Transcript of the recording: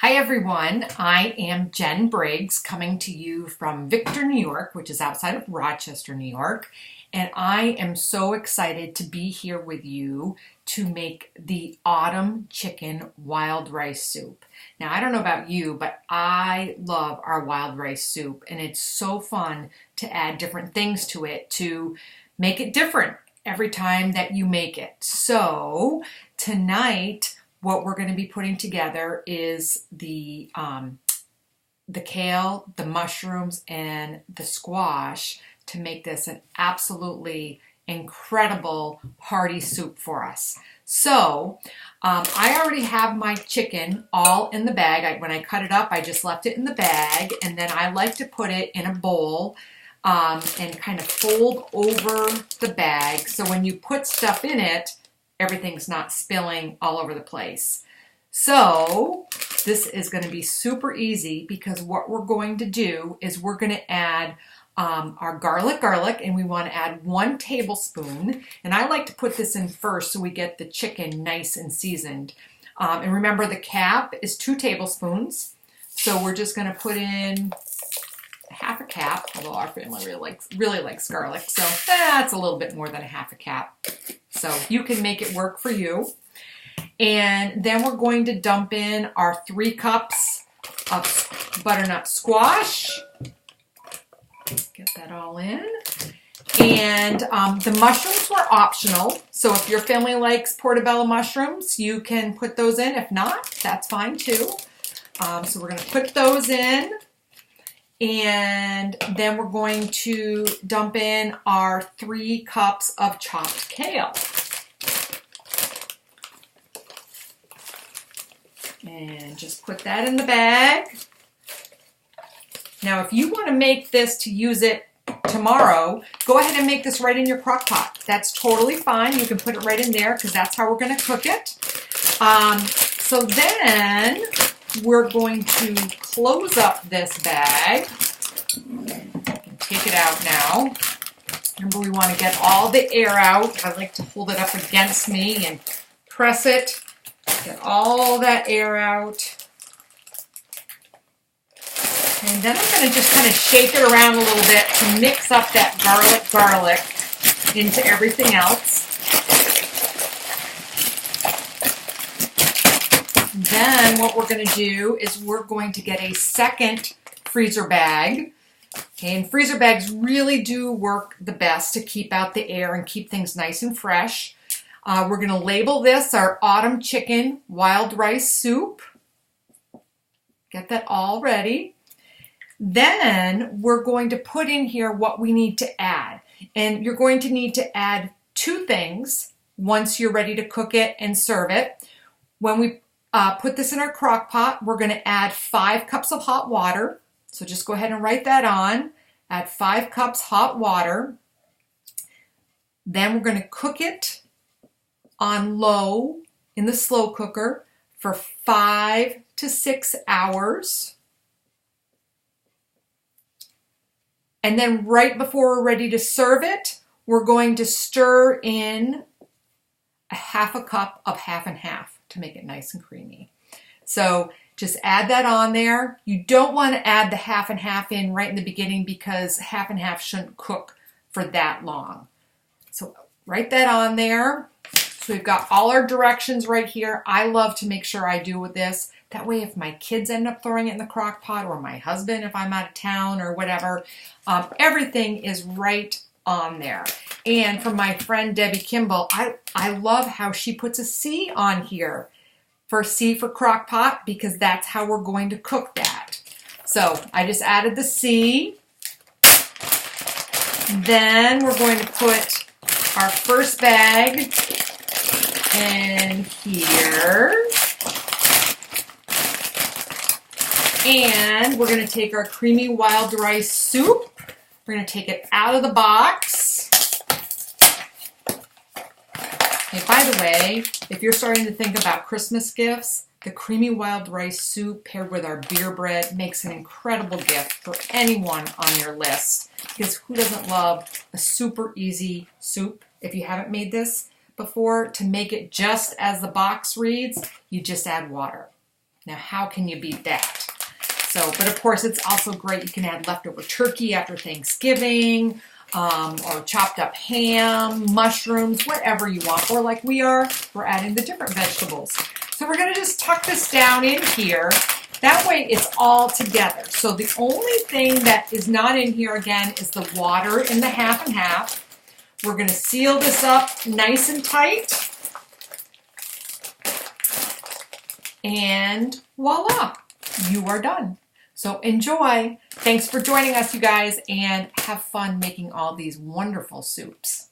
Hi everyone, I am Jen Briggs coming to you from Victor, New York, which is outside of Rochester, New York. And I am so excited to be here with you to make the autumn chicken wild rice soup. Now, I don't know about you, but I love our wild rice soup, and it's so fun to add different things to it to make it different every time that you make it. So tonight, what we're going to be putting together is the kale, the mushrooms, and the squash to make this an absolutely incredible hearty soup for us. So I already have my chicken all in the bag. When I cut it up, I just left it in the bag, and then I like to put it in a bowl and kind of fold over the bag so when you put stuff in it, everything's not spilling all over the place. So this is going to be super easy because what we're going to do is we're going to add our garlic, and we want to add 1 tablespoon. And I like to put this in first so we get the chicken nice and seasoned. And remember, the cap is 2 tablespoons. So we're just going to put in half a cap, although our family really likes garlic. So that's a little bit more than a half a cap. So you can make it work for you. And then we're going to dump in our 3 cups of butternut squash. Get that all in. And the mushrooms were optional. So if your family likes portobello mushrooms, you can put those in. If not, that's fine too. So we're going to put those in. And then we're going to dump in our 3 cups of chopped kale. And just put that in the bag. Now, if you want to make this to use it tomorrow, go ahead and make this right in your crock pot. That's totally fine. You can put it right in there because that's how we're going to cook it. So then we're going to close up this bag. Take it out now. Remember, we want to get all the air out. I like to hold it up against me and press it. Get all that air out. And then I'm going to just kind of shake it around a little bit to mix up that garlic into everything else. Then what we're going to do is we're going to get a second freezer bag. Okay, and freezer bags really do work the best to keep out the air and keep things nice and fresh. We're going to label this our autumn chicken wild rice soup. Get that all ready. Then we're going to put in here what we need to add. And you're going to need to add 2 things once you're ready to cook it and serve it. When we put this in our crock pot, we're going to add 5 cups of hot water. So just go ahead and write that on. Add 5 cups hot water. Then we're going to cook it on low in the slow cooker for 5 to 6 hours. And then right before we're ready to serve it, we're going to stir in a half a cup of half and half to make it nice and creamy. So just add that on there. You don't want to add the half and half in right in the beginning because half and half shouldn't cook for that long. So write that on there. So we've got all our directions right here. I love to make sure I do with this. That way if my kids end up throwing it in the crock pot or my husband if I'm out of town or whatever, everything is right on there. And for my friend Debbie Kimball, I love how she puts a C on here. For C for crock pot because that's how we're going to cook that. So I just added the C. Then we're going to put our first bag in here. And we're going to take our creamy wild rice soup. We're going to take it out of the box. And by the way, if you're starting to think about Christmas gifts, the creamy wild rice soup paired with our beer bread makes an incredible gift for anyone on your list. Because who doesn't love a super easy soup? If you haven't made this before, to make it just as the box reads, you just add water. Now, how can you beat that? So, but of course, it's also great. You can add leftover turkey after Thanksgiving, or chopped up ham, mushrooms, whatever you want. Or like we are, we're adding the different vegetables. So we're going to just tuck this down in here. That way it's all together. So the only thing that is not in here again is the water in the half and half. We're going to seal this up nice and tight. And voila, you are done. So enjoy. Thanks for joining us, you guys, and have fun making all these wonderful soups.